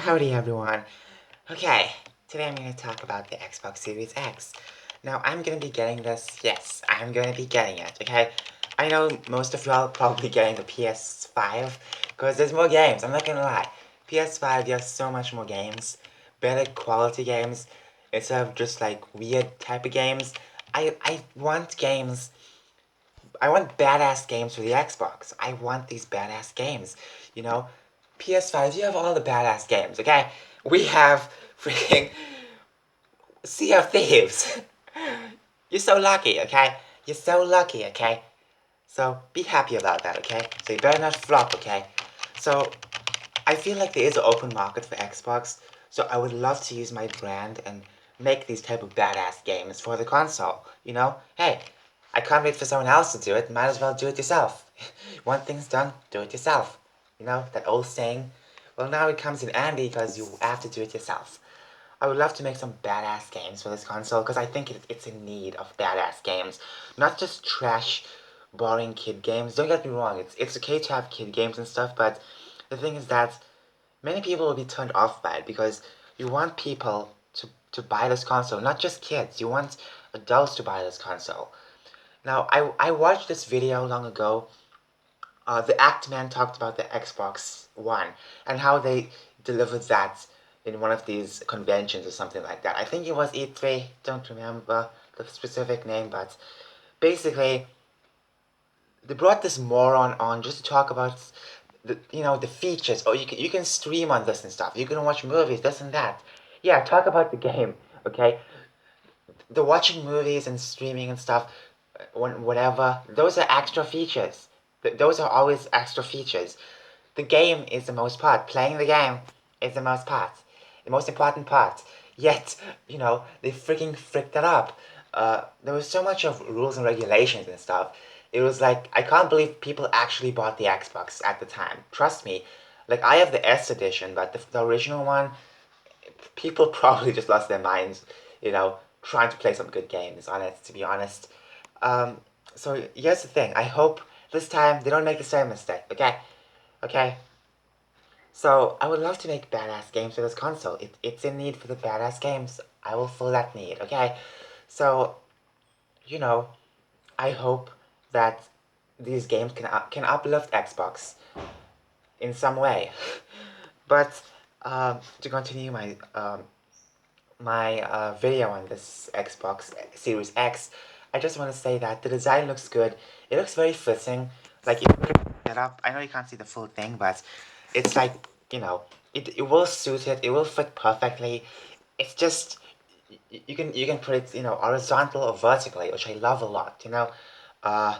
Howdy everyone. Okay, today I'm going to talk about the Xbox Series X. Now I'm going to be getting this, yes, I'm going to be getting it, okay? I know most of y'all probably getting the PS5, because there's more games, I'm not going to lie. PS5, you have so much more games, better quality games, instead of just like weird type of games. I want games, I want badass games for the Xbox. I want these badass games, you know? PS5, you have all the badass games, okay? We have freaking Sea of Thieves. You're so lucky, okay? You're so lucky, okay? So be happy about that, okay? So you better not flop, okay? So I feel like there is an open market for Xbox, so I would love to use my brand and make these type of badass games for the console, you know? Hey, I can't wait for someone else to do it, might as well do it yourself. One thing's done, do it yourself. You know, that old saying? Well, now it comes in handy because you have to do it yourself. I would love to make some badass games for this console because I think it's in need of badass games. Not just trash, boring kid games. Don't get me wrong, it's okay to have kid games and stuff, but the thing is that many people will be turned off by it because you want people to buy this console, not just kids. You want adults to buy this console. Now, I watched this video long ago. The Act Man talked about the Xbox One and how they delivered that in one of these conventions or something like that. I think it was E3, don't remember the specific name, but basically they brought this moron on just to talk about the features. Oh, you can stream on this and stuff. You can watch movies, this and that. Yeah, talk about the game, okay? The watching movies and streaming and stuff, whatever. Those are extra features. Those are always extra features. The game is the most part. Playing the game is the most part. The most important part. Yet, they freaking fricked it up. There was so much of rules and regulations and stuff. It was like, I can't believe people actually bought the Xbox at the time. Trust me. Like, I have the S edition, but the original one, people probably just lost their minds, trying to play some good games on it, to be honest. So here's the thing. I hope this time they don't make the same mistake, okay? Okay? So I would love to make badass games for this console. It's in need for the badass games. I will fill that need, okay? So, you know, I hope that these games can uplift Xbox in some way. But to continue my video on this Xbox Series X, I just want to say that the design looks good. It looks very fitting. Like, if you look it up, I know you can't see the full thing, but it's like, it will suit it. It will fit perfectly. It's just, you can put it, horizontal or vertically, which I love a lot, Uh,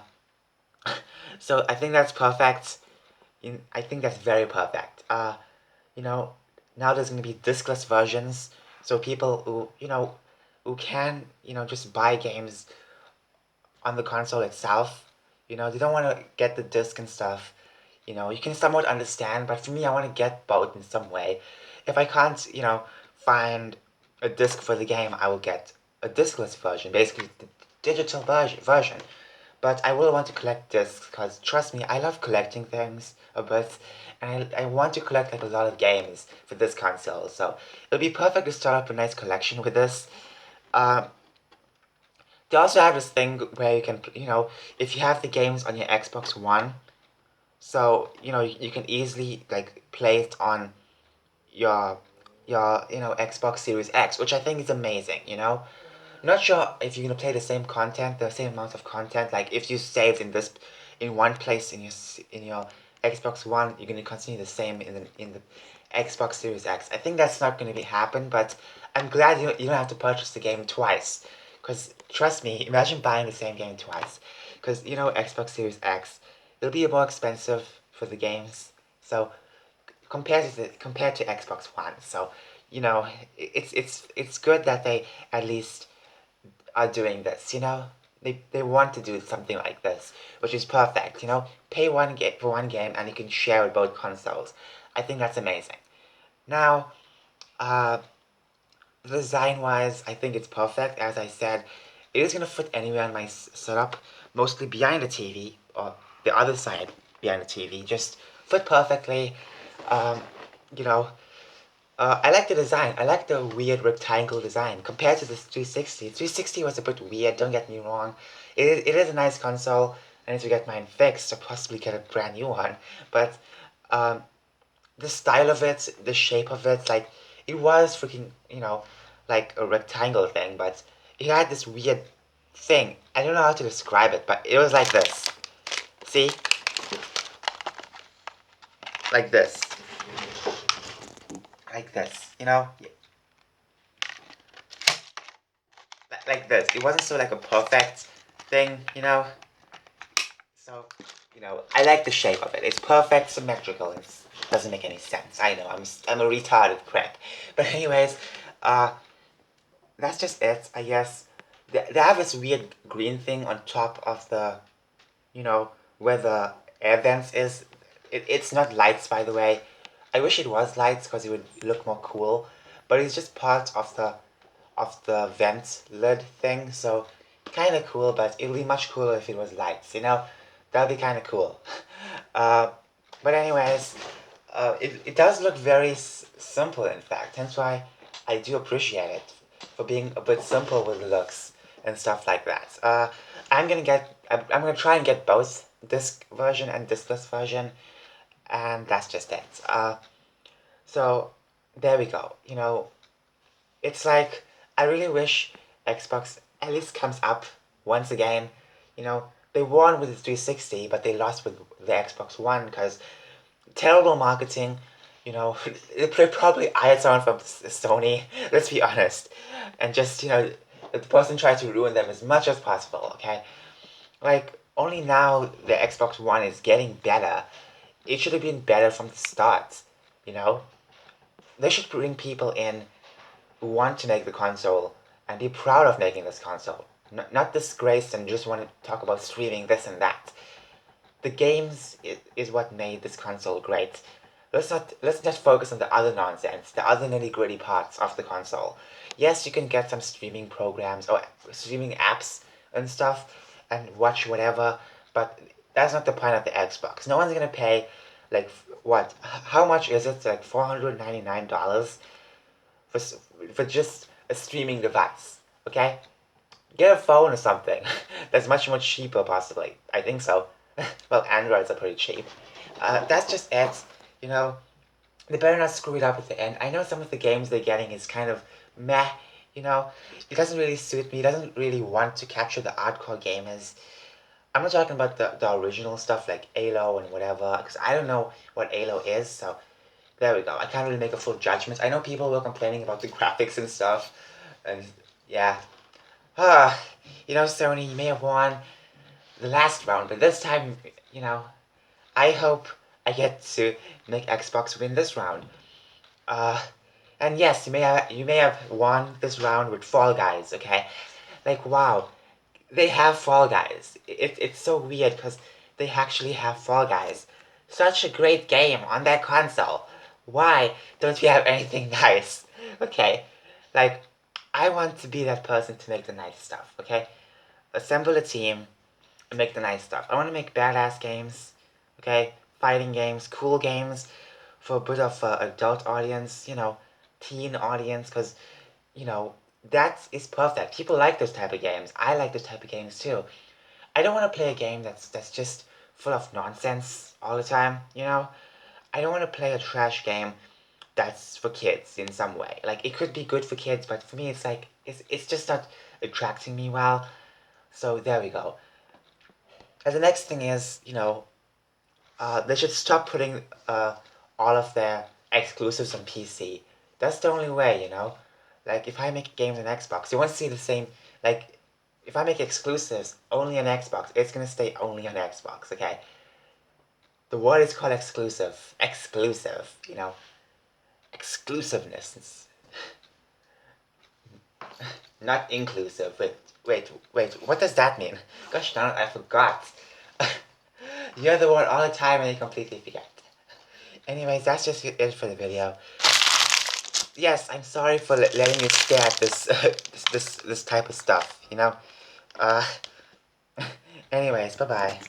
so I think that's perfect. I think that's very perfect. You know, now there's going to be discless versions, so people who can, just buy games on the console itself. They don't want to get the disc and stuff. You can somewhat understand, but for me, I want to get both in some way. If I can't, find a disc for the game, I will get a discless version, basically the digital version. But I will want to collect discs because trust me, I love collecting things a bit, and I want to collect like a lot of games for this console. So it'll be perfect to start up a nice collection with this. Uh, they also have this thing where you can, if you have the games on your Xbox One, so you can easily like play it on your Xbox Series X, which I think is amazing. Not sure if you're gonna play the same amount of content. Like if you saved in one place in your Xbox One, you're gonna continue the same in the Xbox Series X. I think that's not gonna be happen, but I'm glad you don't have to purchase the game twice. Cause trust me, imagine buying the same game twice. Cause Xbox Series X, it'll be more expensive for the games. So compared to Xbox One, so it's good that they at least are doing this. They want to do something like this, which is perfect. Pay for one game and you can share with both consoles. I think that's amazing. Now, uh, design wise, I think it's perfect. As I said, it is gonna fit anywhere on my setup, mostly behind the TV or the other side behind the TV. Just fit perfectly. Um, you know, I like the design. I like the weird rectangle design compared to the 360. 360 was a bit weird, don't get me wrong. It is a nice console. I need to get mine fixed or possibly get a brand new one. But um, the style of it, the shape of it, like, it was freaking, like a rectangle thing, but it had this weird thing. I don't know how to describe it, but it was like this. See? Like this. Like this, like this. It wasn't so like a perfect thing. So, I like the shape of it. It's perfect, symmetrical. It doesn't make any sense. I know, I'm a retarded prick. But anyways, that's just it, I guess. They have this weird green thing on top of the, where the air vents is. It's not lights, by the way. I wish it was lights because it would look more cool. But it's just part of the vent lid thing, so kind of cool, but it would be much cooler if it was lights. That'd be kind of cool. Uh, but anyways, it does look very simple, in fact, hence why I do appreciate it for being a bit simple with the looks and stuff like that. I'm gonna try and get both disc version and discless version, and that's just it. So there we go. It's like, I really wish Xbox at least comes up once again. They won with the 360, but they lost with the Xbox One because terrible marketing. They probably hired someone from Sony, let's be honest, and just, the person tried to ruin them as much as possible, okay? Like, only now the Xbox One is getting better. It should have been better from the start, you know? They should bring people in who want to make the console and be proud of making this console. Not disgraced and just want to talk about streaming this and that. The games is what made this console great. Let's not focus on the other nonsense, the other nitty gritty parts of the console. Yes, you can get some streaming programs or streaming apps and stuff and watch whatever, but that's not the point of the Xbox. No one's gonna pay like what? How much is it? Like $499 for for just a streaming device. Okay, get a phone or something. That's much more cheaper, possibly. I think so. Well, Androids are pretty cheap. That's just it. You know, they better not screw it up at the end. I know some of the games they're getting is kind of meh. It doesn't really suit me. It doesn't really want to capture the hardcore gamers. I'm not talking about the original stuff like Halo and whatever, because I don't know what Halo is, so there we go. I can't really make a full judgment. I know people were complaining about the graphics and stuff, and yeah. Ah, Sony, you may have won the last round, but this time, I hope I get to make Xbox win this round. Uh, and yes, you may have won this round with Fall Guys, okay? Like, wow, they have Fall Guys. It's so weird because they actually have Fall Guys. Such a great game on that console. Why don't we have anything nice? Okay, like, I want to be that person to make the nice stuff, okay? Assemble a team and make the nice stuff. I want to make badass games, okay? Fighting games, cool games for a bit of adult audience, teen audience, because, you know, that is perfect. People like those type of games. I like those type of games too. I don't want to play a game that's just full of nonsense all the time. I don't want to play a trash game that's for kids in some way. Like, it could be good for kids, but for me, it's like it's just not attracting me well. So there we go. And the next thing is, they should stop putting all of their exclusives on PC. That's the only way. Like, if I make games on Xbox, you won't see the same. Like, if I make exclusives only on Xbox, it's gonna stay only on Xbox. Okay. The word is called exclusive. Exclusive. Exclusiveness. Not inclusive. Wait. What does that mean? Gosh darn it, I forgot. You hear the word all the time and you completely forget. Anyways, that's just it for the video. Yes, I'm sorry for letting you stare at this, this type of stuff. Uh, anyways, bye bye.